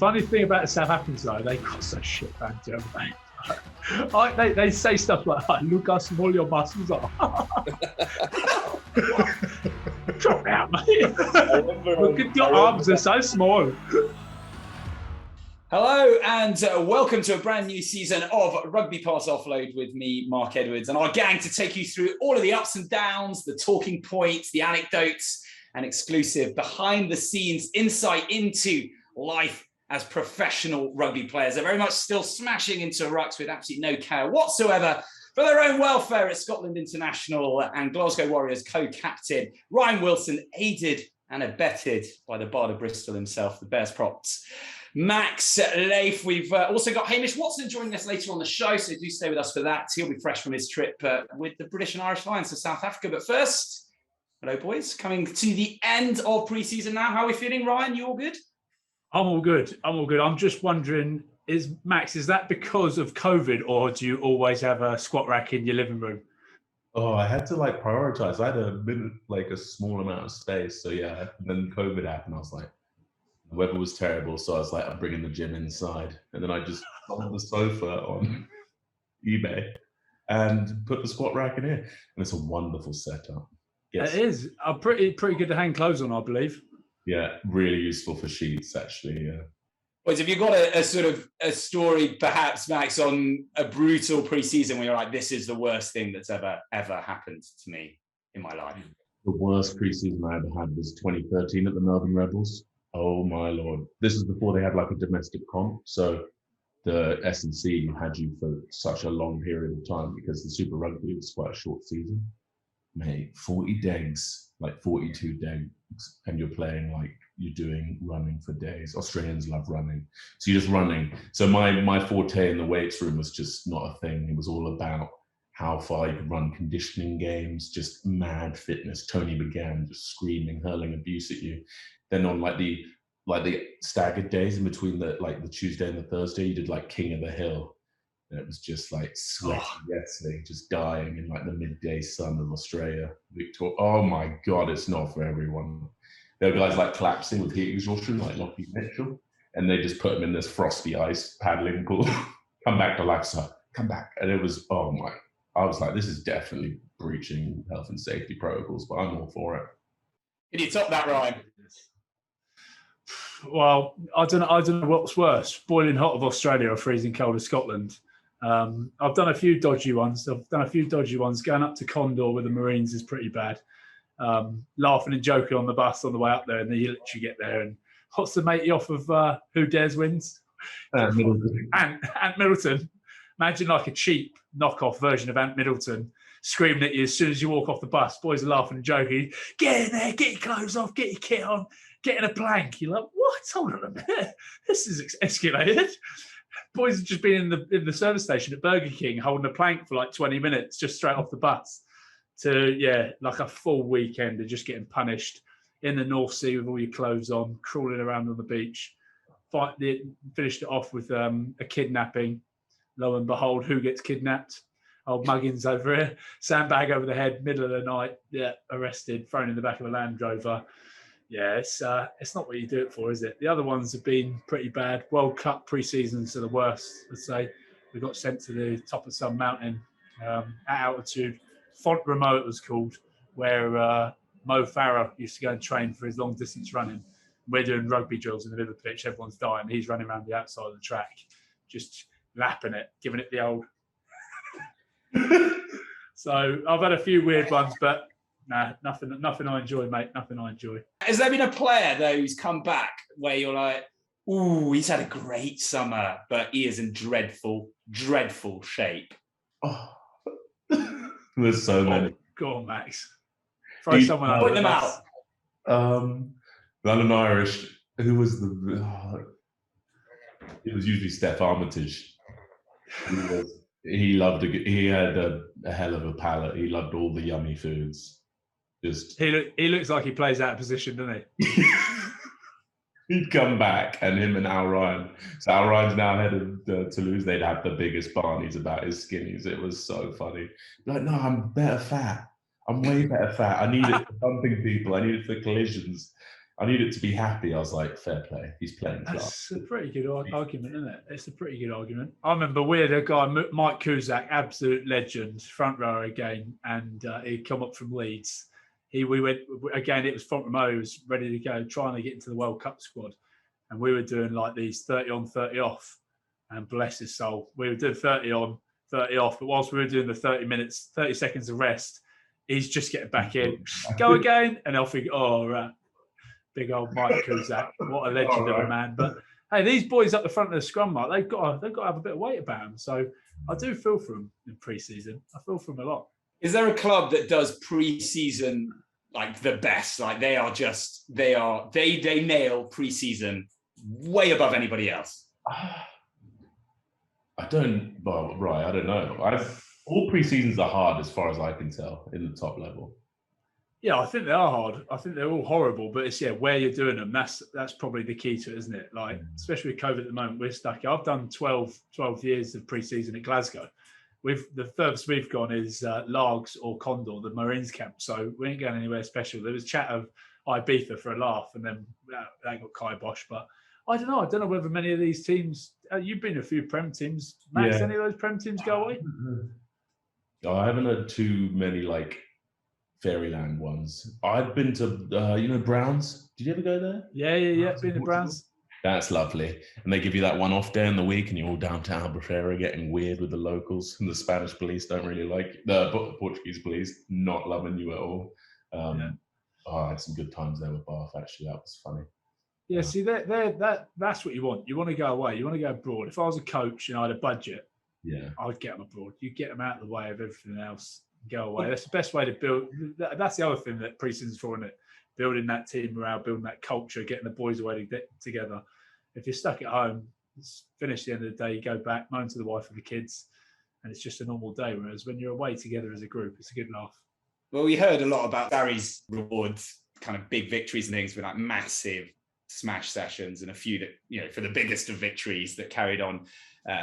funny thing about the South Africans, though, they've got such shit banter, haven't they? They say stuff like, look how small your muscles are. Drop out, mate. Look at your arms, they're so small. Hello and welcome to a brand new season of RugbyPass Offload with me, Marc Edwards, and our gang to take you through all of the ups and downs, the talking points, the anecdotes, and exclusive behind-the-scenes insight into life as professional rugby players. They're very much still smashing into rucks with absolutely no care whatsoever for their own welfare at Scotland International and Glasgow Warriors co-captain Ryan Wilson, aided and abetted by the Bard of Bristol himself, the Bears props, Max Lahiff. We've also got Hamish Watson joining us later on the show, so do stay with us for that. He'll be fresh from his trip with the British and Irish Lions to South Africa. But first, hello, boys. Coming to the end of pre-season now. How are we feeling, Ryan? You all good? I'm all good. I'm just wondering, is that because of COVID, or do you always have a squat rack in your living room? Oh, I had to prioritize. I had a small amount of space. So yeah, and then COVID happened. I was like, the weather was terrible. So I was like, I'm bringing the gym inside. And then I just sold the sofa on eBay and put the squat rack in here. And it's a wonderful setup. Yes. It is. Pretty good to hang clothes on, I believe. Yeah, really useful for sheets, actually. Yeah. Boys, have you got a sort of a story, perhaps, Max, on a brutal pre-season where you're like, this is the worst thing that's ever happened to me in my life? The worst pre-season I ever had was 2013 at the Melbourne Rebels. Oh my Lord. This is before they had a domestic comp. So the S&C had you for such a long period of time because the Super Rugby was quite a short season. Mate, 40 degs, 42 degs, and you're playing you're doing running for days. Australians love running. So you're just running. So my forte in the weights room was just not a thing. It was all about how far you could run conditioning games, just mad fitness. Tony began just screaming, hurling abuse at you. Then on the staggered days in between the Tuesday and the Thursday, you did King of the Hill. And it was just sweating, just dying in the midday sun of Australia. Victoria. Oh my God, it's not for everyone. There were guys collapsing with heat exhaustion, like Lockie Mitchell, and they just put them in this frosty ice paddling pool. Come back to life, sir. Come back. And it was, I was like, this is definitely breaching health and safety protocols, but I'm all for it. Can you top that, Ryan? Well, I don't know what's worse, boiling hot of Australia or freezing cold of Scotland. I've done a few dodgy ones. Going up to Condor with the Marines is pretty bad. Laughing and joking on the bus on the way up there, and then you literally get there and what's the matey off of Who Dares Wins? Ant Middleton. Ant Middleton. Imagine a cheap knockoff version of Ant Middleton screaming at you as soon as you walk off the bus. Boys are laughing and joking. Get in there, get your clothes off, get your kit on, get in a plank. You're like, what? Hold on a minute. This is escalated. Boys have just been in the service station at Burger King holding a plank for 20 minutes just straight off the bus to, a full weekend of just getting punished in the North Sea with all your clothes on, crawling around on the beach. Finished it off with a kidnapping. Lo and behold, who gets kidnapped? Old Muggins over here, sandbag over the head, middle of the night, arrested, thrown in the back of a Land Rover. Yeah, it's not what you do it for, is it? The other ones have been pretty bad. World Cup pre-seasons are the worst, I'd say. We got sent to the top of some mountain at altitude. Font Romeu it was called, where Mo Farah used to go and train for his long-distance running. We're doing rugby drills in the middle of the pitch. Everyone's dying. He's running around the outside of the track, just lapping it, giving it the old... So I've had a few weird ones, but nah, nothing I enjoy, mate. Nothing I enjoy. Has there been a player, though, who's come back where you're like, ooh, he's had a great summer, but he is in dreadful, dreadful shape? Oh, there's so many. Go on, Max. Throw someone out. Point them out. London Irish. Who was the? It was usually Steph Armitage. He loved he had a hell of a palate. He loved all the yummy foods. He looks like he plays out of position, doesn't he? He'd come back, and him and Al Ryan. So Al Ryan's now head of Toulouse. They'd have the biggest barneys about his skinnies. It was so funny. Like, no, I'm better fat. I'm way better fat. I need it for bumping people. I need it for collisions. I need it to be happy. I was like, fair play. He's playing class. That's a pretty good argument, isn't it? It's a pretty good argument. I remember we had a guy, Mike Cusack, absolute legend, front rower again, and he'd come up from Leeds. We went again. It was front row. He was ready to go, trying to get into the World Cup squad, and we were doing like these 30 on, 30 off. And bless his soul, we were doing 30 on, 30 off. But whilst we were doing the 30 minutes, 30 seconds of rest, he's just getting back in. Go again, and off we go. Oh, right. Big old Mike Cusack, what a legend of a man! But hey, these boys up the front of the scrum, Mark, they've got to have a bit of weight about them. So I do feel for them in pre-season. I feel for them a lot. Is there a club that does pre-season like the best? Like they nail pre-season way above anybody else. I don't know. All pre-seasons are hard as far as I can tell in the top level. Yeah, I think they are hard. I think they're all horrible, but it's where you're doing them. That's probably the key to it, isn't it? Like, especially with COVID at the moment, we're stuck. I've done 12 years of pre-season at Glasgow. The furthest we've gone is Largs or Condor, the Marines camp. So we ain't going anywhere special. There was chat of Ibiza for a laugh, and then that got kibosh. But I don't know. I don't know whether many of these teams. You've been to a few Prem teams, Max. Yeah. Any of those Prem teams go away? Oh, I haven't had too many like Fairyland ones. I've been to Browns. Did you ever go there? Yeah. Been to Browns. That's lovely. And they give you that one off day in the week, and you're all down to Albufeira getting weird with the locals. And the Spanish police don't really like the Portuguese police not loving you at all. I had some good times there with Bath. Actually, that was funny. Yeah, see, that's what you want. You want to go away. You want to go abroad. If I was a coach and I had a budget, I'd get them abroad. You get them out of the way of everything else. Go away. That's the best way to build. That's the other thing that pre-season's for, isn't it? Building that team morale, building that culture, getting the boys away together. If you're stuck at home, it's finished the end of the day. You go back, moan to the wife and the kids, and it's just a normal day. Whereas when you're away together as a group, it's a good laugh. Well, we heard a lot about Barry's rewards, kind of big victories and things with like massive smash sessions, and a few that for the biggest of victories that carried on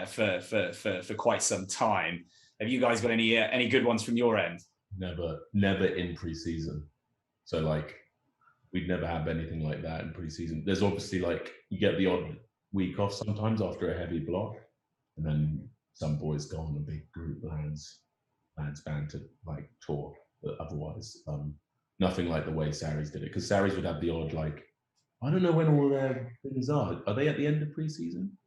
for quite some time. Have you guys got any good ones from your end? Never in pre-season. So like we'd never have anything like that in pre-season. There's obviously like you get the odd week off sometimes after a heavy block, and then some boys go on a big group lands band to like tour. But otherwise, nothing like the way Sarries did it. Because Sarries would have the odd like, I don't know when all their things are. Are they at the end of pre-season?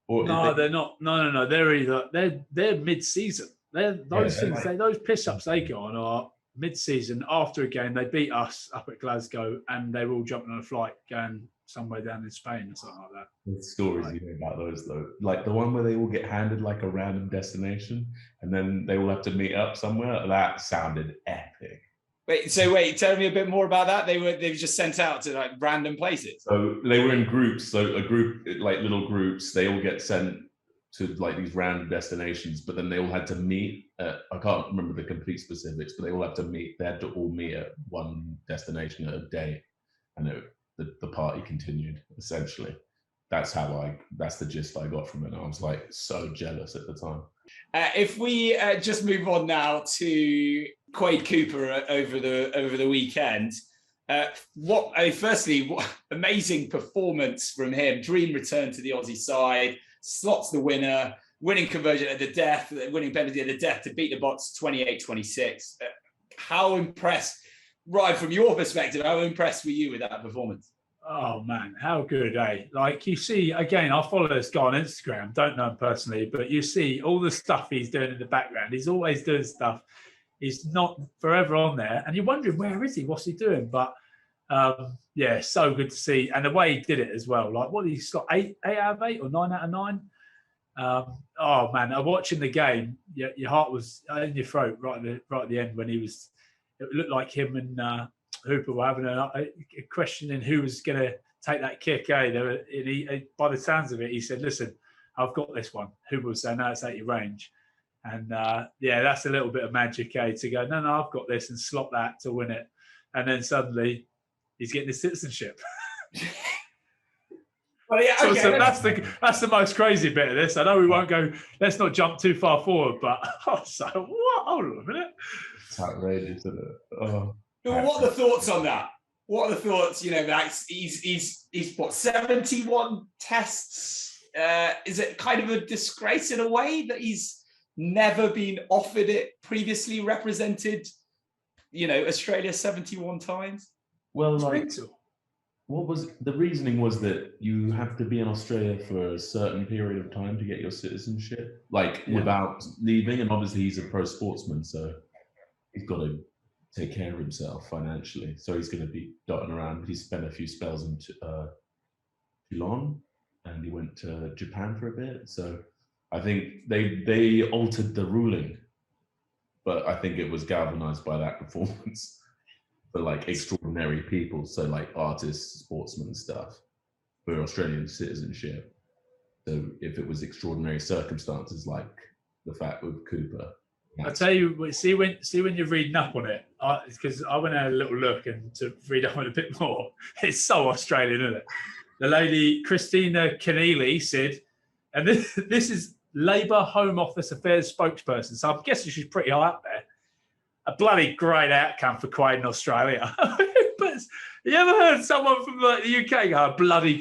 Or no, they're not. No. They're mid-season. Those piss-ups they go on are mid-season. After a game, they beat us up at Glasgow, and they were all jumping on a flight going somewhere down in Spain or something like that. There's stories you know about those though, like the one where they all get handed like a random destination, and then they all have to meet up somewhere. That sounded epic. Wait, tell me a bit more about that. They were just sent out to like random places. So they were in groups. So a group, like little groups, they all get sent to like these random destinations, but then they all had to meet at, I can't remember the complete specifics, but they all had to meet. They had to all meet at one destination at a day, and the party continued essentially. That's the gist I got from it. I was like so jealous at the time. If we just move on now to Quade Cooper over the weekend, what amazing performance from him. Dream return to the Aussie side, slots the winner, winning conversion at the death, winning penalty at the death to beat the Bots 28-26. How impressed, right from your perspective, how impressed were you with that performance? Oh man, how good, eh? Like you see, again, I follow this guy on Instagram, don't know him personally, but you see all the stuff he's doing in the background. He's always doing stuff. He's not forever on there. And you're wondering, where is he? What's he doing? But so good to see. And the way he did it as well. Like, what, he's got 8 out of 8 or 9 out of 9? Oh man, watching the game, your heart was in your throat right at the end when it looked like him and Hooper were having a questioning who was going to take that kick. By the sounds of it, he said, "Listen, I've got this one." Hooper was saying, "No, it's out your range." And that's a little bit of magic, to go, "No, I've got this," and slot that to win it. And then suddenly he's getting his citizenship. Well, yeah, okay, so that's the most crazy bit of this. I know we won't go. Let's not jump too far forward, but what? Hold on a minute. It's outrageous, isn't it? Oh. Well, what are the thoughts on that? What are the thoughts? You know, Max, he's what, 71 tests? Is it kind of a disgrace in a way that he's never been offered it previously, represented, you know, Australia 71 times? Well, It's like, mental. what was the reasoning? Was that you have to be in Australia for a certain period of time to get your citizenship, like without leaving. And obviously, he's a pro sportsman, so he's got to take care of himself financially. So he's going to be dotting around. He spent a few spells in Toulon, and he went to Japan for a bit. So I think they altered the ruling, but I think it was galvanized by that performance for like extraordinary people. So like artists, sportsmen, and stuff for Australian citizenship. So if it was extraordinary circumstances like the fact with Cooper, I tell you, see when you're reading up on it, because I went and had a little look and to read up on it a bit more. It's so Australian, isn't it? The lady Christina Keneally said, and this is Labour Home Office Affairs spokesperson, so I'm guessing she's pretty high up there. A bloody great outcome for Quade in Australia. But you ever heard someone from like the UK go, bloody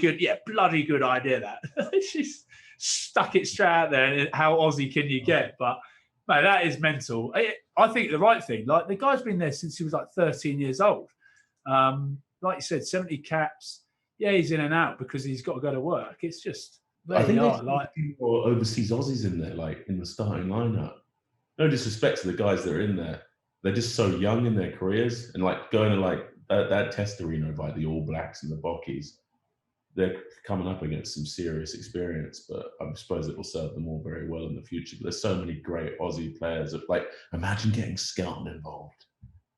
good idea that. She's stuck it straight out there, and how Aussie can you get? But mate, that is mental. I think the right thing, like the guy's been there since he was like 13 years old. Like you said, 70 caps. Yeah, he's in and out because he's got to go to work. It's just, I think there's like more overseas Aussies in there, like in the starting lineup. No disrespect to the guys that are in there. They're just so young in their careers, and like going to like that test arena by the All Blacks and the Bockies, they're coming up against some serious experience, but I suppose it will serve them all very well in the future. But there's so many great Aussie players. Like, imagine getting Skelton involved.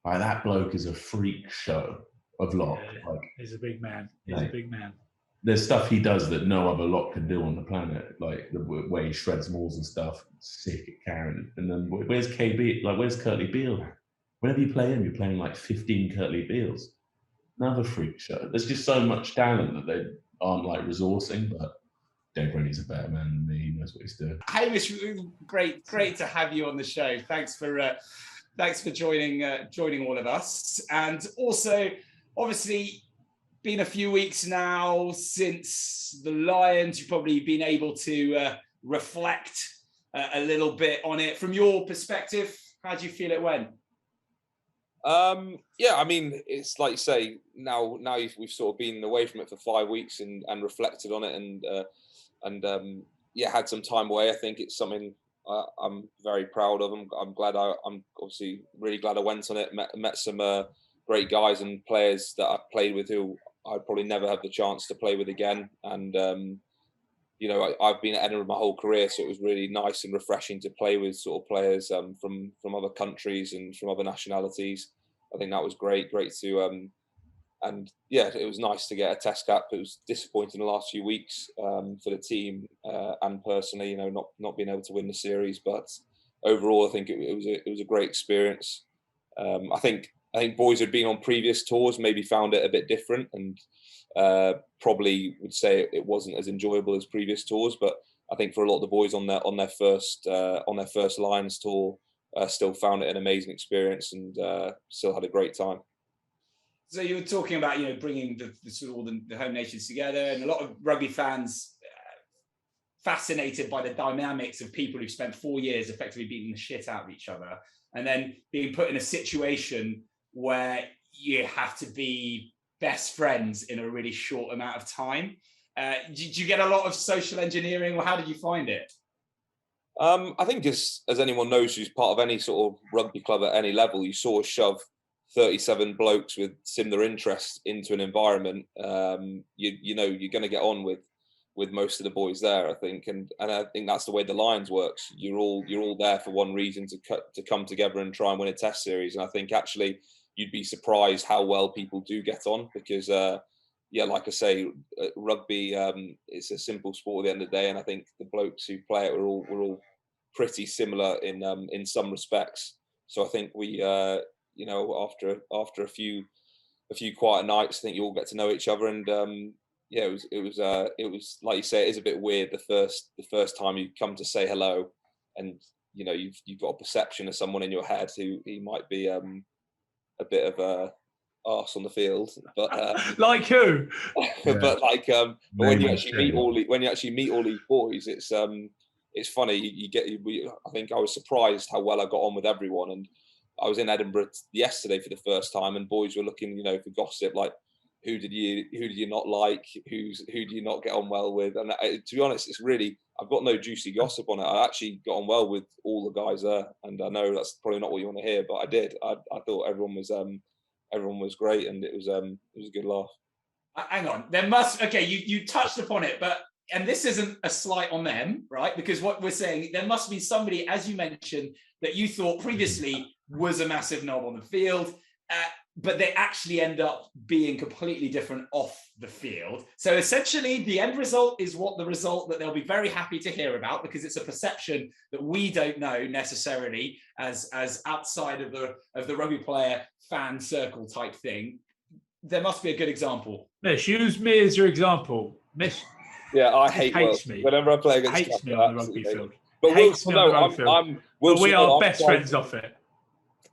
Like, that bloke is a freak show of lock. Yeah, like, he's a big man. He's a big man. There's stuff he does that no other lock can do on the planet, like the way he shreds mauls and stuff. Sick at carrying. And then where's KB? Like, where's Curtly Beale? Whenever you play him, you're playing like 15 Curtly Beales. Another freak show. There's just so much talent that they aren't like resourcing, but Dave Rennie's a better man than me. He knows what he's doing. Hamish, great to have you on the show. Thanks for joining all of us. And also, obviously, been a few weeks now since the Lions. You've probably been able to reflect a little bit on it. From your perspective, how do you feel it went? Yeah, I mean, it's like you say, now we've sort of been away from it for 5 weeks and reflected on it and had some time away. I think it's something I'm very proud of. I'm glad. I'm obviously really glad I went on it. Met some great guys and players that I've played with who I'd probably never have the chance to play with again. And I've been at Edinburgh my whole career, so it was really nice and refreshing to play with sort of players from other countries and from other nationalities. I think that was great to and yeah, it was nice to get a test cap. It was disappointing the last few weeks for the team and personally, not being able to win the series, but overall I think it was a great experience. I think boys who'd been on previous tours maybe found it a bit different and probably would say it wasn't as enjoyable as previous tours. But I think for a lot of the boys on their first Lions tour, still found it an amazing experience and still had a great time. So you were talking about bringing the sort of all the home nations together, and a lot of rugby fans fascinated by the dynamics of people who've spent 4 years effectively beating the shit out of each other, and then being put in a situation where you have to be best friends in a really short amount of time. Did you get a lot of social engineering, or how did you find it? I think as anyone knows who's part of any sort of rugby club at any level, you sort of shove 37 blokes with similar interests into an environment. You're going to get on with most of the boys there, I think, and I think that's the way the Lions works. You're all there for one reason, to come together and try and win a test series. And I think actually you'd be surprised how well people do get on, because like I say, rugby it's a simple sport at the end of the day, and I think the blokes who play it we're all pretty similar in some respects. So I think we after a few quiet nights, I think you all get to know each other, and it was like you say, it is a bit weird the first time you come to say hello, and you've got a perception of someone in your head who he might be a bit of arse on the field, but like who? but like when you actually meet all these boys, it's funny. I think I was surprised how well I got on with everyone, and I was in Edinburgh yesterday for the first time, and boys were looking, for gossip, like who did you not like, who do you not get on well with, and to be honest, it's really, I've got no juicy gossip on it. I actually got on well with all the guys there, and I know that's probably not what you want to hear, but I did. I thought everyone was great, and it was a good laugh. Hang on, there must, okay, you touched upon it, and this isn't a slight on them, right? Because what we're saying, there must be somebody, as you mentioned, that you thought previously was a massive knob on the field, but they actually end up being completely different off the field. So essentially, the end result is the result that they'll be very happy to hear about, because it's a perception that we don't know necessarily as outside of the rugby player fan circle type thing. There must be a good example. Mish, use me as your example. Mish. Yeah, I hate Wilson. Me. Whenever I play against hates me on the rugby field. But Wilson, we are best friends off it.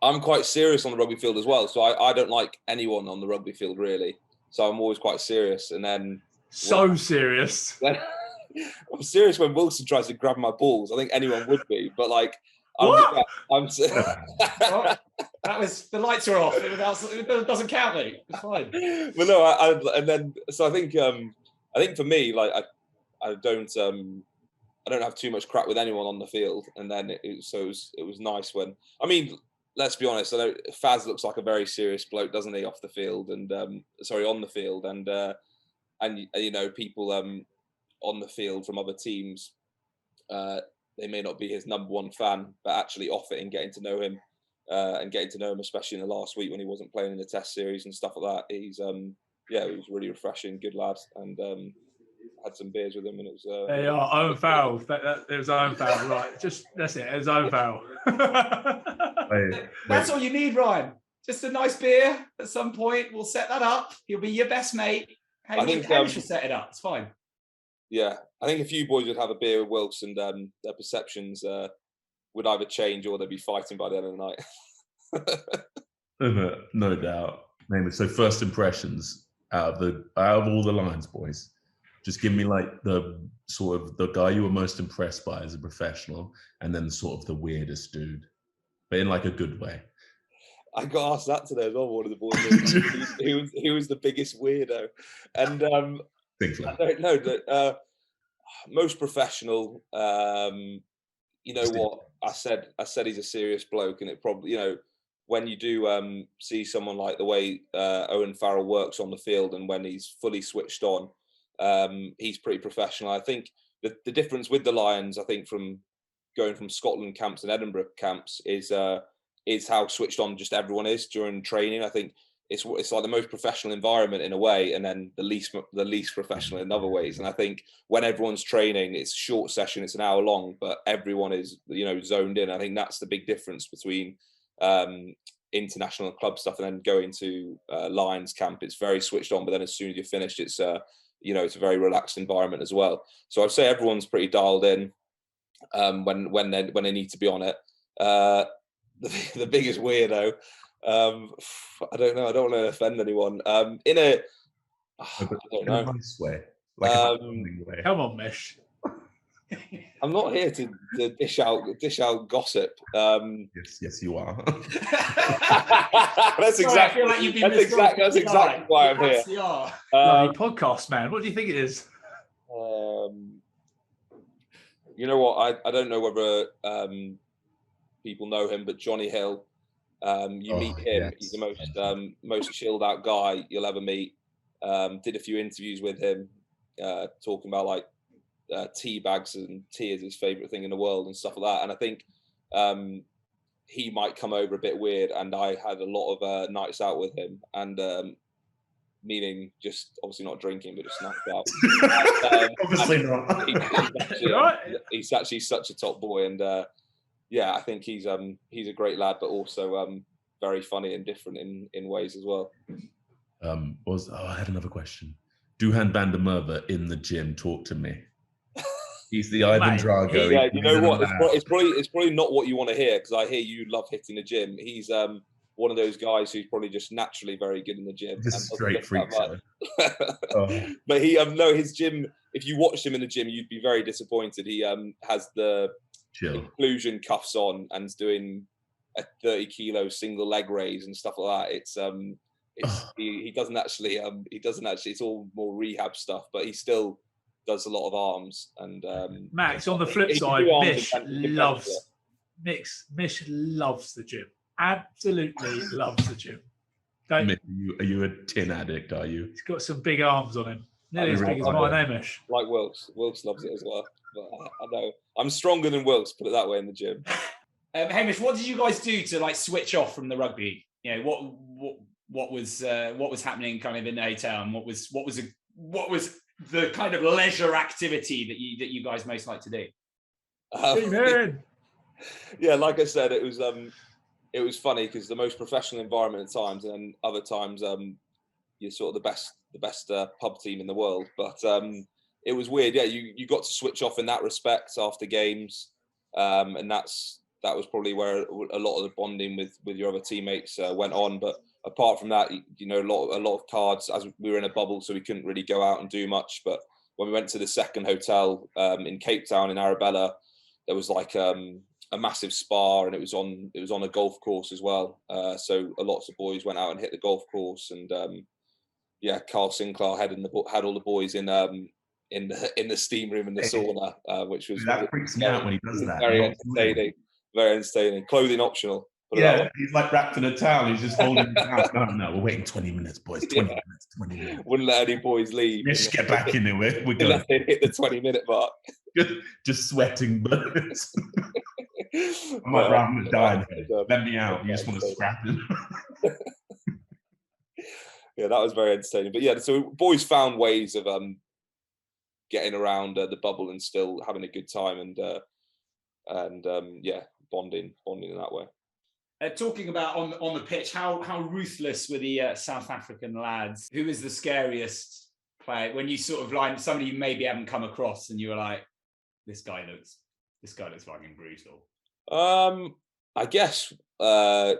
I'm quite serious on the rugby field as well, so I don't like anyone on the rugby field really. So I'm always quite serious, and then serious. I'm serious when Wilson tries to grab my balls. I think anyone would be, but like, what? I'm well, that was, the lights are off. It doesn't count, mate. It's fine. Well, no, and then so I think for me, like I don't have too much crack with anyone on the field, and then it was nice when, I mean, let's be honest, I know Faz looks like a very serious bloke, doesn't he, off the field, and on the field, and people on the field from other teams, they may not be his number one fan, but actually off it and getting to know him, especially in the last week when he wasn't playing in the Test series and stuff like that. He's it was really refreshing, good lad, and had some beers with him, and it was. There you are, own foul. It was own foul, right? Just that's it. It was own foul. That's all you need, Ryan. Just a nice beer at some point. We'll set that up. He'll be your best mate. I think Hamish will set it up. It's fine. Yeah, I think a few boys would have a beer with Wilkes, and their perceptions would either change or they'd be fighting by the end of the night. No doubt. So first impressions out of all the lines, boys. Just give me like the sort of the guy you were most impressed by as a professional, and then sort of the weirdest dude, but in like a good way. I got asked that today as well. One of the boys, who was the biggest weirdo, and I don't know that most professional. You know what I said? I said he's a serious bloke, and it probably, when you do see someone like the way Owen Farrell works on the field, and when he's fully switched on. He's pretty professional. I think the difference with the Lions, I think, from going from Scotland camps and Edinburgh camps is how switched on just everyone is during training. I think it's like the most professional environment in a way, and then the least professional in other ways. And I think when everyone's training, it's a short session, it's an hour long, but everyone is zoned in. I think that's the big difference between international and club stuff and then going to Lions camp. It's very switched on, but then as soon as you're finished, it's it's a very relaxed environment as well. So I'd say everyone's pretty dialed in when they need to be on it. The biggest weirdo, I don't know. I don't want to offend anyone. In a nice way. Way. Come on, Mish. I'm not here to dish out gossip. Yes, you are. That's exactly why I'm here. Podcast, man. What do you think it is? You know what? I don't know whether people know him, but Johnny Hill. You meet him. Yes. He's the most chilled out guy you'll ever meet. Did a few interviews with him, talking about like tea bags, and tea is his favorite thing in the world and stuff like that. And I think he might come over a bit weird, and I had a lot of nights out with him, and meaning just obviously not drinking, but just knocked out. Obviously not. He's actually such a top boy, and I think he's a great lad, but also very funny and different in ways as well. I had another question. Duhan van der Merwe in the gym talk to me. He's the Ivan Drago. Yeah, you know what? It's probably not what you want to hear, because I hear you love hitting the gym. He's one of those guys who's probably just naturally very good in the gym. Just straight freak show. But he no, his gym. If you watched him in the gym, you'd be very disappointed. He has the inclusion cuffs on and's doing a 30-kilo single leg raise and stuff like that. He doesn't actually. It's all more rehab stuff, but he still does a lot of arms. And Max, on the flip side, Mish loves the gym. Absolutely loves the gym. Are you a tin addict? Are you? He's got some big arms on him. Nearly as big as mine, Mish. Like Wilkes. Wilkes loves it as well. But I know I'm stronger than Wilkes, put it that way, in the gym. Hamish, what did you guys do to like switch off from the rugby? You know, what was happening kind of in the hotel, and what was the kind of leisure activity that you guys most like to do? Yeah, like I said, it was funny because the most professional environment at times, and then other times you're sort of the best pub team in the world. But it was weird. Yeah, you got to switch off in that respect after games, and that was probably where a lot of the bonding with your other teammates went on. But apart from that, you know, a lot of cards, as we were in a bubble, so we couldn't really go out and do much. But when we went to the second hotel in Cape Town in Arabella, there was like a massive spa, and it was on a golf course as well. So lots of boys went out and hit the golf course, and Carl Sinclair had all the boys in the steam room and the sauna, which was that freaks me out when he does that. Very entertaining. Very entertaining. Clothing optional. Yeah, he's like wrapped in a towel. He's just holding his mouth. No, we're waiting 20 minutes, boys. 20 minutes. Wouldn't let any boys leave. Let's get back in there. We're going. Unless they hit the 20-minute mark. Just sweating bullets. I'm like, I'm dying. Let me out. You just want to scrap him. Yeah, that was very entertaining. But yeah, so boys found ways of getting around the bubble and still having a good time, and bonding in that way. Talking about on the pitch, how ruthless were the South African lads? Who was the scariest player when you sort of line somebody you maybe haven't come across and you were like, this guy looks fucking brutal? I guess I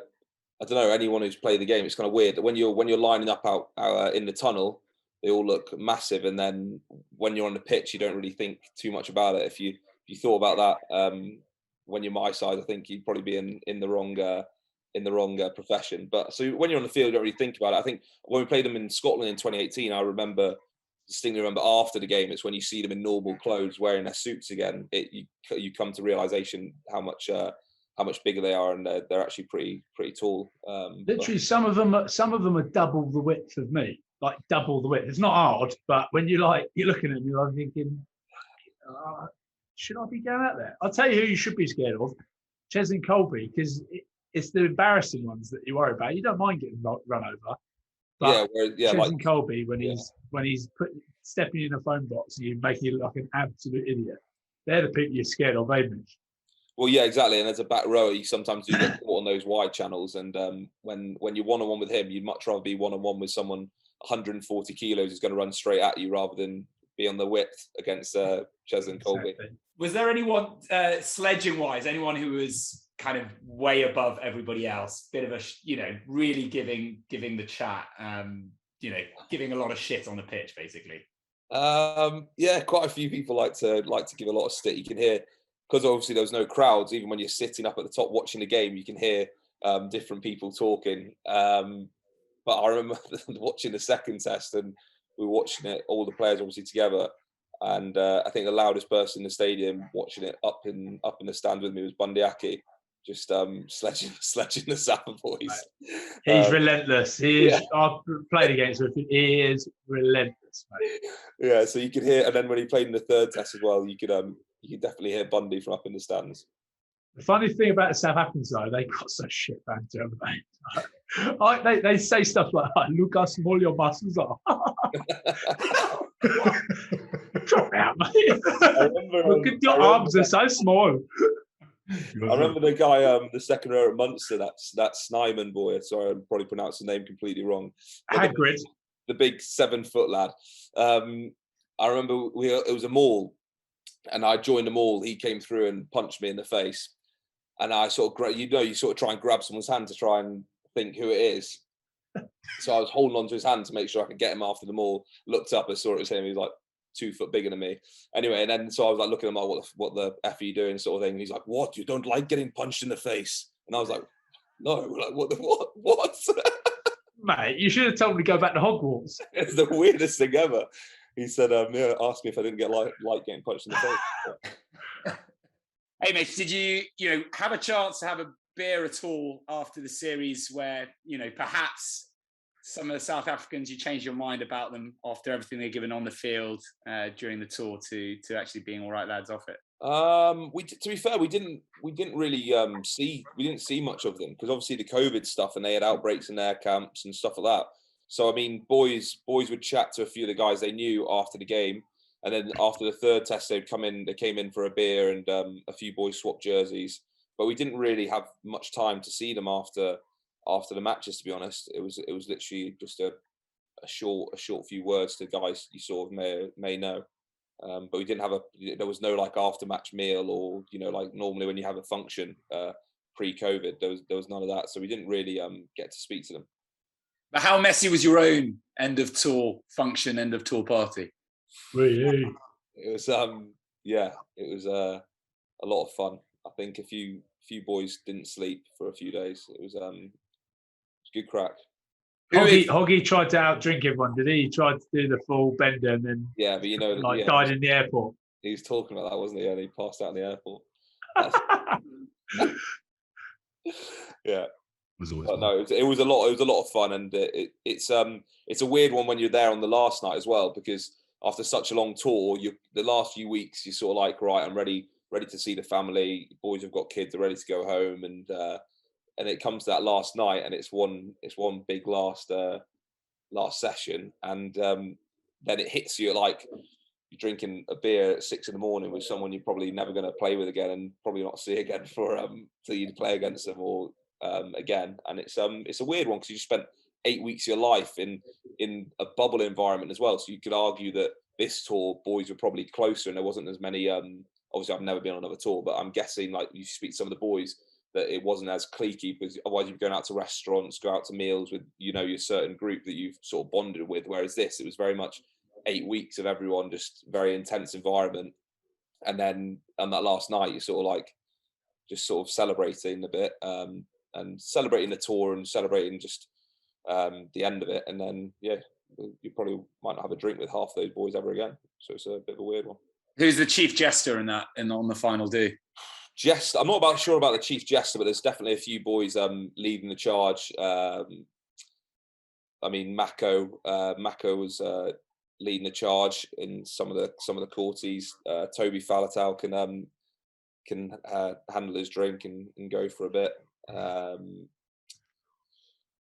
don't know, anyone who's played the game, it's kind of weird that when you're lining up out in the tunnel, they all look massive, and then when you're on the pitch, you don't really think too much about it. If you thought about that when you're my size, I think you'd probably be in the wrong profession. But so when you're on the field, you don't really think about it. I think when we played them in Scotland in 2018, I distinctly remember after the game, it's when you see them in normal clothes wearing their suits again, you come to realization how much bigger they are, and they're actually pretty tall. Literally, some of them are double the width of me, like double the width. It's not hard, but when you're looking at them, you're thinking, should I be going out there? I'll tell you who you should be scared of, Ches and Colby, because it's the embarrassing ones that you worry about. You don't mind getting run over, but Ches and Colby, when he's stepping in a phone box and you making you look like an absolute idiot, they're the people you're scared of, ain't they? Well, yeah, exactly. And as a back rower, you sometimes do get caught on those wide channels. And when you're one-on-one with him, you'd much rather be one-on-one with someone 140 kilos who's going to run straight at you rather than be on the width against Ches and Colby. Exactly. Was there anyone, sledging-wise, anyone who was kind of way above everybody else? Bit of a, really giving the chat, giving a lot of shit on the pitch, basically. Quite a few people like to give a lot of stick. You can hear, because obviously there was no crowds, even when you're sitting up at the top watching the game, you can hear different people talking. But I remember watching the second test, and we were watching it, all the players obviously together. And I think the loudest person in the stadium watching it up in the stand with me was Bundyaki, just sledging the Sapper boys. He's relentless. I've played against him. He is relentless, mate. Yeah, so you could hear, and then when he played in the third test as well, you could definitely hear Bundy from up in the stands. The funny thing about the South Africans, though, they got so shit banter, haven't they? They say stuff like, Lucas Molio Masuza. Drop out, mate. Look at your arms, they're so small. I remember the guy, the second row at Munster, that Snyman boy. Sorry, I'm probably pronounced the name completely wrong. Hagrid. The big 7-foot lad. I remember it was a maul, and I joined the maul. He came through and punched me in the face, and I sort of, you sort of try and grab someone's hand to try and think who it is. So I was holding on to his hand to make sure I could get him after the maul. Looked up and saw it was him. He was like 2 foot bigger than me. Anyway, and then so I was like looking at him like, what the F are you doing, sort of thing. And he's like, what? You don't like getting punched in the face? And I was like, no, like what? Mate, you should have told me to go back to Hogwarts. It's the weirdest thing ever. He said, yeah, asked me if I didn't get like getting punched in the face. Hey, Mitch, did you have a chance to have a beer at all after the series where, perhaps some of the South Africans, you changed your mind about them after everything they're given on the field during the tour to actually being all right lads off it? To be fair, we didn't really see much of them because obviously the COVID stuff and they had outbreaks in their camps and stuff like that. So I mean, boys would chat to a few of the guys they knew after the game, and then after the third test, they came in for a beer, and a few boys swapped jerseys. But we didn't really have much time to see them after the matches. To be honest, it was literally just a short few words to guys you sort of may know. But we didn't have there was no like after match meal or like normally when you have a function pre-COVID, there was none of that. So we didn't really get to speak to them. But how messy was your own end of tour function, end of tour party? Really? It was it was a lot of fun. I think a few boys didn't sleep for a few days. It was good crack. Hoggy tried to outdrink everyone, did he? He tried to do the full bender and then but died in the airport. He was talking about that, wasn't he? And he passed out in the airport. Yeah. It was a lot of fun, and it's a weird one when you're there on the last night as well, because after such a long tour, the last few weeks you're sort of like, right, I'm ready to see the family. Boys have got kids, they're ready to go home, and it comes to that last night, and it's one big last session, and then it hits you like you're drinking a beer at 6 a.m. with someone you're probably never going to play with again, and probably not see again for till you play against them or again. And it's a weird one because you spent 8 weeks of your life in a bubble environment as well. So you could argue that this tour boys were probably closer, and there wasn't as many. Obviously, I've never been on another tour, but I'm guessing like you speak to some of the boys that it wasn't as cliquey, because otherwise you'd be going out to restaurants, go out to meals with your certain group that you've sort of bonded with. Whereas it was very much 8 weeks of everyone, just very intense environment. And then on that last night, you're sort of like just sort of celebrating a bit and celebrating the tour and celebrating just the end of it. And then, yeah, you probably might not have a drink with half those boys ever again. So it's a bit of a weird one. Who's the chief jester on the final day? I'm not sure about the chief jester, but there's definitely a few boys leading the charge. I mean, Mako was leading the charge in some of the courties. Toby Falatau can handle his drink and go for a bit.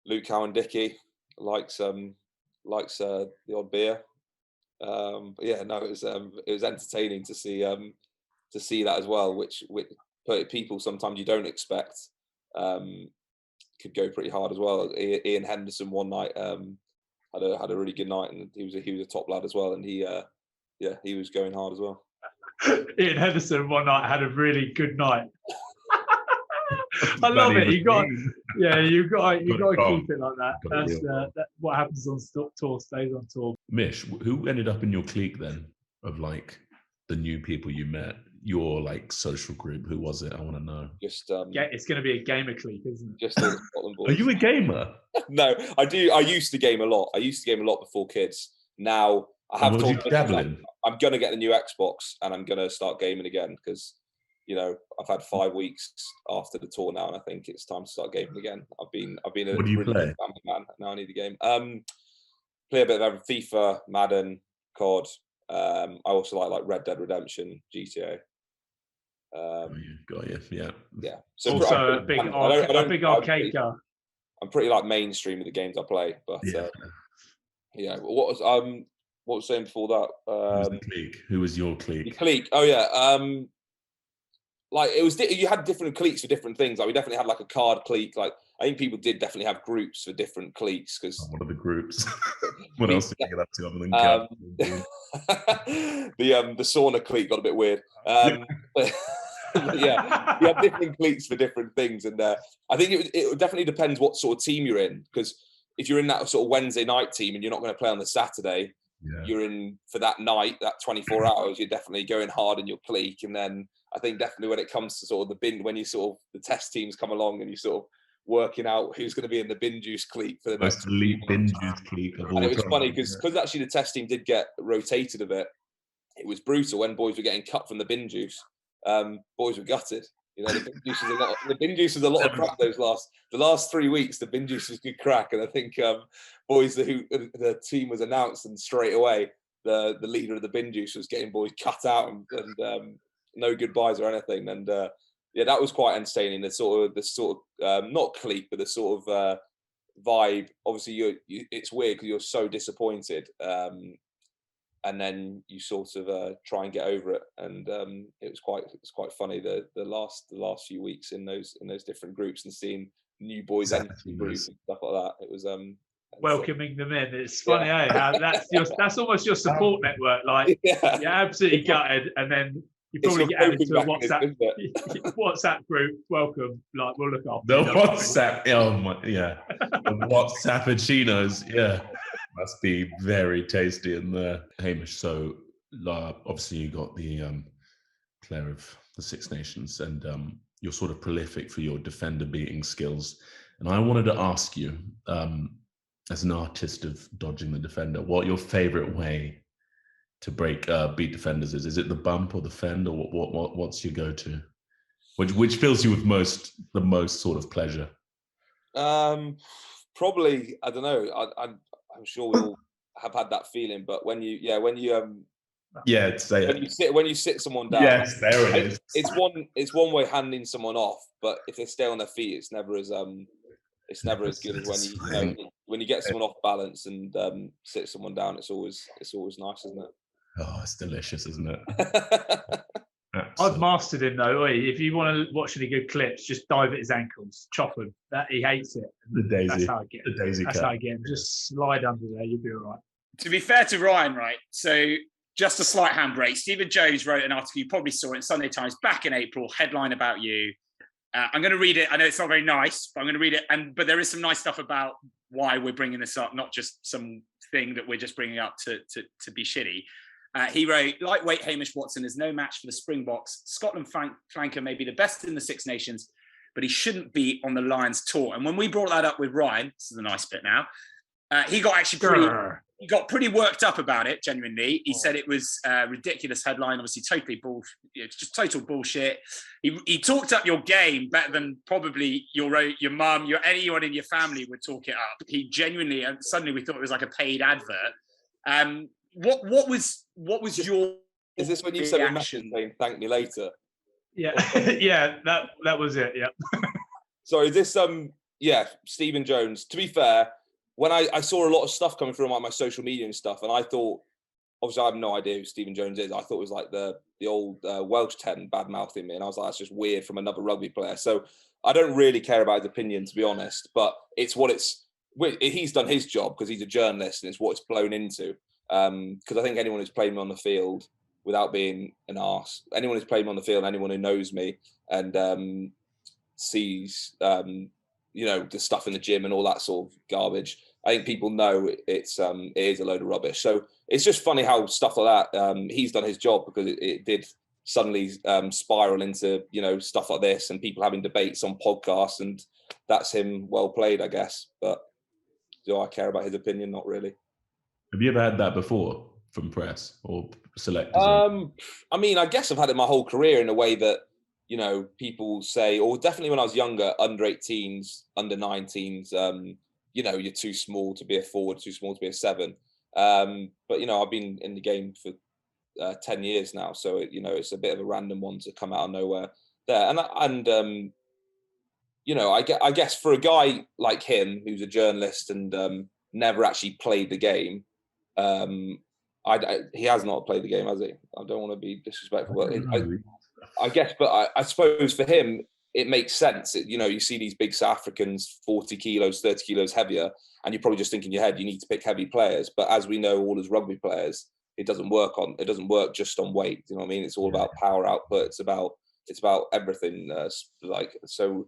Luke Cowan-Dickey likes the odd beer. But yeah, no, it was entertaining to see that as well, which people sometimes you don't expect could go pretty hard as well. Ian Henderson one night had a really good night, and he was a top lad as well, and he was going hard as well. Ian Henderson one night had a really good night. I love it. You got to keep it like that. That's what happens on tour stays on tour. Mish, who ended up in your clique then of like the new people you met? Your like social group, who was it? I want to know. Just it's going to be a gamer clique, isn't it? Just all the Scotland boys. Are you a gamer? No, I do. I used to game a lot. Before kids. Now I have told I'm going to get the new Xbox and I'm going to start gaming again, because I've had 5 weeks after the tour now, and I think it's time to start gaming again. I've been a what do you play? Man. Now I need a game. Play a bit of FIFA, Madden, COD. I also like Red Dead Redemption, GTA. Got you. Yeah. So also a big arcade guy. I'm pretty like mainstream with the games I play, but what was saying before that? Who was your clique? The clique. Oh yeah. Like it was, you had different cliques for different things. Like we definitely had like a card clique. Like I think people did definitely have groups for different cliques. Because what are the groups? What else did you get up to other than the sauna clique got a bit weird. Yeah, we have different cleats for different things, and I think it definitely depends what sort of team you're in, because if you're in that sort of Wednesday night team and you're not going to play on the Saturday, you're in for that night, that 24 hours, you're definitely going hard in your clique. And then I think definitely when it comes to sort of the bin, when you sort of the test teams come along and you sort of working out who's going to be in the bin juice clique for the Most elite bin juice clique of all and it was time. funny because actually the test team did get rotated a bit. It was brutal when boys were getting cut from the bin juice. Boys were gutted. You know, the bin juice was a lot of crap the last 3 weeks. The bin juice was good crack, and I think boys who the team was announced, and straight away the leader of the bin juice was getting boys cut out and no goodbyes or anything. And yeah, that was quite entertaining. The sort of not clique, but the sort of vibe. Obviously, it's weird because you're so disappointed. And then you sort of try and get over it, and it was quite funny the last few weeks in those different groups, and seeing new boys enter the group and stuff like that. It was welcoming them in. It's funny, how that's almost your support network. Like you're absolutely gutted, and then you probably get added to a WhatsApp group. Welcome, like we'll look after the WhatsApp. Oh my, yeah, the WhatsAppuccinos. Yeah. Must be very tasty in there. Hamish, so obviously you got the player of the Six Nations, and you're sort of prolific for your defender beating skills. And I wanted to ask you, as an artist of dodging the defender, what your favorite way to beat defenders is? Is it the bump or the fend, or what's your go-to? Which fills you with the most sort of pleasure? Probably, I don't know. I'm sure we all have had that feeling, but when you sit someone down, yes, there it is. It's one way handing someone off, but if they stay on their feet, it's never as good as when you get someone off balance and sit someone down. It's always nice, isn't it? Oh, it's delicious, isn't it? I've mastered him though. If you want to watch any good clips, just dive at his ankles, chop him. That he hates it. The daisy. That's how I get him. The daisy That's how I get him. Just slide under there, you'll be all right. To be fair to Ryan, right? So just a slight handbrake. Stephen Jones wrote an article, you probably saw it in Sunday Times back in April, headline about you. I'm going to read it. I know it's not very nice, but I'm going to read it. But there is some nice stuff about why we're bringing this up, not just some thing that we're just bringing up to be shitty. He wrote, lightweight Hamish Watson is no match for the Springboks. Scotland flanker may be the best in the Six Nations, but he shouldn't be on the Lions tour. And when we brought that up with Ryan, this is a nice bit now, he got pretty worked up about it, genuinely. He said it was a ridiculous headline, obviously just total bullshit. He talked up your game better than probably your mum, anyone in your family would talk it up. He genuinely, and suddenly we thought it was like a paid advert. What was your? Is this when you sent a message saying "thank me later"? Yeah, yeah, that was it. Yeah. So is this Stephen Jones? To be fair, when I saw a lot of stuff coming through on my social media and stuff, and I thought, obviously I have no idea who Stephen Jones is. I thought it was like the old Welsh 10 bad mouthing me, and I was like, that's just weird from another rugby player. So I don't really care about his opinion, to be honest. But it's what he's done his job because he's a journalist, and it's what it's blown into. Because I think anyone who's played me on the field without being an arse, anyone who's played me on the field, anyone who knows me and sees the stuff in the gym and all that sort of garbage, I think people know it is a load of rubbish. So it's just funny how stuff like that, he's done his job, because it did suddenly spiral into stuff like this and people having debates on podcasts, and that's him well played, I guess. But do I care about his opinion? Not really. Have you ever had that before from press or selectors? I mean, I guess I've had it my whole career in a way that, people say, or definitely when I was younger, under 18s, under 19s, you're too small to be a forward, too small to be a 7. But, I've been in the game for 10 years now. So, it's a bit of a random one to come out of nowhere there. And I guess for a guy like him, who's a journalist and never actually played the game, he has not played the game, has he? I don't want to be disrespectful, but I guess. But I suppose for him, it makes sense. You see these big South Africans, 40 kilos, 30 kilos heavier, and you're probably just thinking in your head, you need to pick heavy players. But as we know, all as rugby players, it doesn't work just on weight. You know what I mean? It's all about power output. It's about it's about everything. So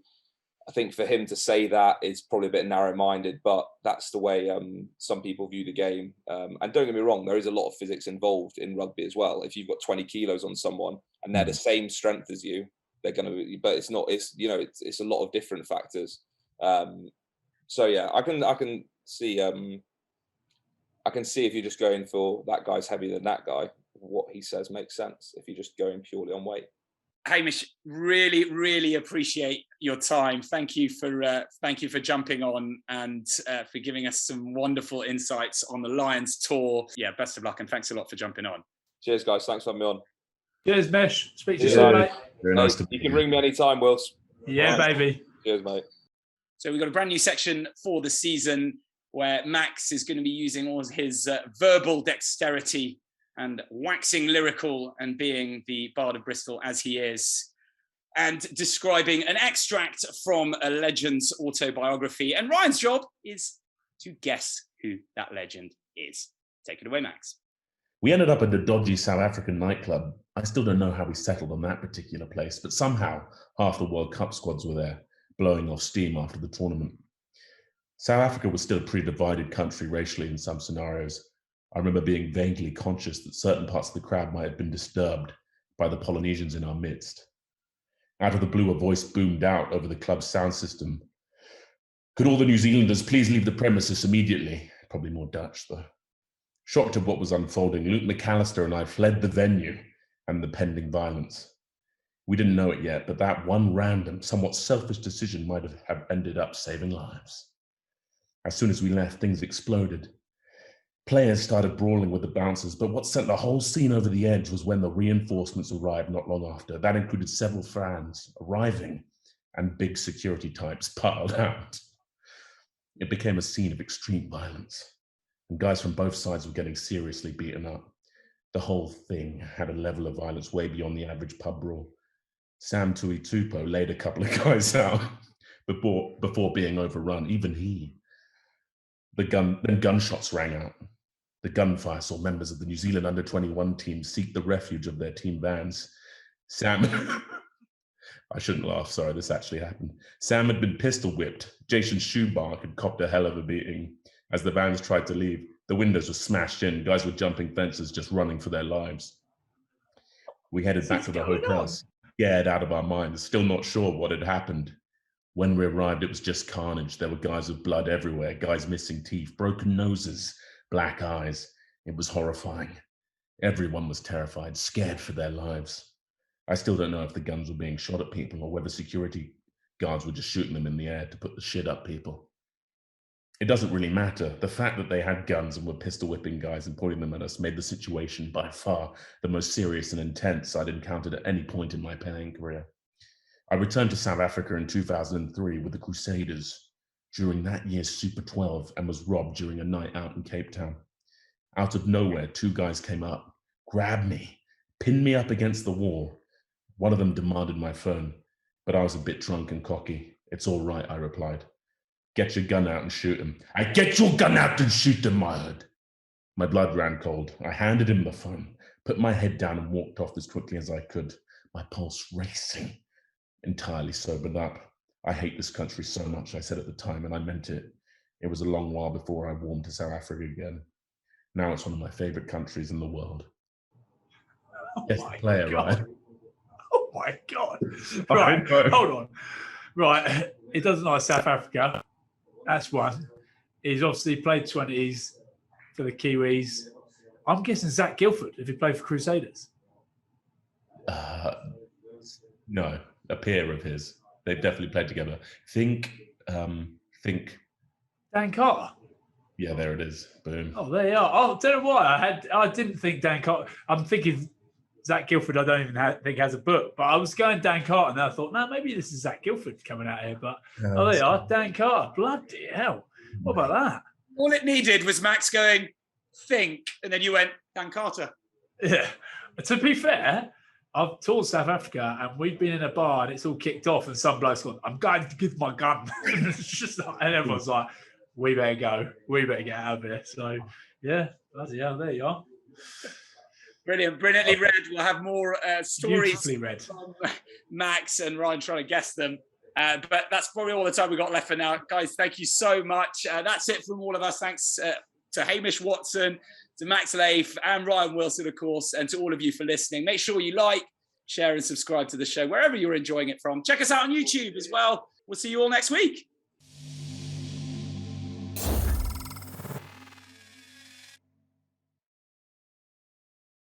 I think for him to say that is probably a bit narrow-minded, but that's the way some people view the game. And don't get me wrong, there is a lot of physics involved in rugby as well. If you've got 20 kilos on someone and they're the same strength as you, they're going to be, but it's not, it's, you know, it's a lot of different factors. So yeah, I can see if you're just going for that guy's heavier than that guy, what he says makes sense if you're just going purely on weight. Hamish, really, really appreciate your time. Thank you for jumping on and for giving us some wonderful insights on the Lions tour. Yeah, best of luck and thanks a lot for jumping on. Cheers, guys. Thanks for having me on. Cheers, Mesh. Speak to you soon, mate. Very nice to you can ring me anytime, Wills. Yeah, Right. baby. Cheers, mate. So we've got a brand new section for the season where Max is going to be using all his verbal dexterity and waxing lyrical and being the Bard of Bristol as he is, and describing an extract from a legend's autobiography. And Ryan's job is to guess who that legend is. Take it away, Max. We ended up at a dodgy South African nightclub. I still don't know how we settled on that particular place, but somehow half the World Cup squads were there, blowing off steam after the tournament. South Africa was still a pretty divided country racially in some scenarios. I remember being vaguely conscious that certain parts of the crowd might have been disturbed by the Polynesians in our midst. Out of the blue, a voice boomed out over the club's sound system. Could all the New Zealanders please leave the premises immediately? Probably more Dutch, though. Shocked at what was unfolding, Luke McAllister and I fled the venue and the pending violence. We didn't know it yet, but that one random, somewhat selfish decision might have ended up saving lives. As soon as we left, things exploded. Players started brawling with the bouncers, but what sent the whole scene over the edge was when the reinforcements arrived not long after. That included several fans arriving and big security types piled out. It became a scene of extreme violence, and guys from both sides were getting seriously beaten up. The whole thing had a level of violence way beyond the average pub brawl. Sam Tui Tupo laid a couple of guys out before being overrun, even he. Then gunshots rang out. The gunfire saw members of the New Zealand under-21 team seek the refuge of their team vans. Sam, I shouldn't laugh, sorry, this actually happened. Sam had been pistol whipped. Jason Shoebark had copped a hell of a beating. As the vans tried to leave, the windows were smashed in. Guys were jumping fences, just running for their lives. We headed back to the hotel, scared out of our minds, still not sure what had happened. When we arrived, it was just carnage. There were guys with blood everywhere, guys missing teeth, broken noses, black eyes. It was horrifying. Everyone was terrified, scared for their lives. I still don't know if the guns were being shot at people or whether security guards were just shooting them in the air to put the shit up people. It doesn't really matter. The fact that they had guns and were pistol whipping guys and pointing them at us made the situation by far the most serious and intense I'd encountered at any point in my playing career. I returned to South Africa in 2003 with the Crusaders during that year's Super 12 and was robbed during a night out in Cape Town. Out of nowhere, two guys came up, grabbed me, pinned me up against the wall. One of them demanded my phone, but I was a bit drunk and cocky. It's all right, I replied. Get your gun out and shoot him. I get your gun out and shoot him, I heard. My blood ran cold. I handed him the phone, put my head down and walked off as quickly as I could, my pulse racing. Entirely sobered up. I hate this country so much, I said at the time, and I meant it. It was a long while before I warmed to South Africa again. Now it's one of my favorite countries in the world. Yes, player, right? Oh my God. Right, hold on. Right, he doesn't like South Africa. That's one. He's obviously played 20s for the Kiwis. I'm guessing Zach Guilford, if he played for Crusaders. No, a peer of his. They've definitely played together. Think. Dan Carter. Yeah, there it is. Boom. Oh, there you are. Oh, don't know why I didn't think Dan Carter. I'm thinking Zach Guilford. I don't even think has a book, but I was going Dan Carter, and I thought, no, maybe this is Zach Guilford coming out here. But there you are, Dan Carter. Bloody hell! What about that? All it needed was Max going, think, and then you went, Dan Carter. Yeah. To be fair, I've toured South Africa and we've been in a bar and it's all kicked off and some bloke's gone, I'm going to give my gun. It's just like, and everyone's like, we better go. We better get out of here. So, yeah, bloody hell, there you are. Brilliant, brilliantly read. We'll have more stories Beautifully read from Max and Ryan trying to guess them. But that's probably all the time we've got left for now. Guys, thank you so much. That's it from all of us. Thanks to Hamish Watson, to Max Lahiff and Ryan Wilson, of course, and to all of you for listening. Make sure you like, share and subscribe to the show wherever you're enjoying it from. Check us out on YouTube as well. We'll see you all next week.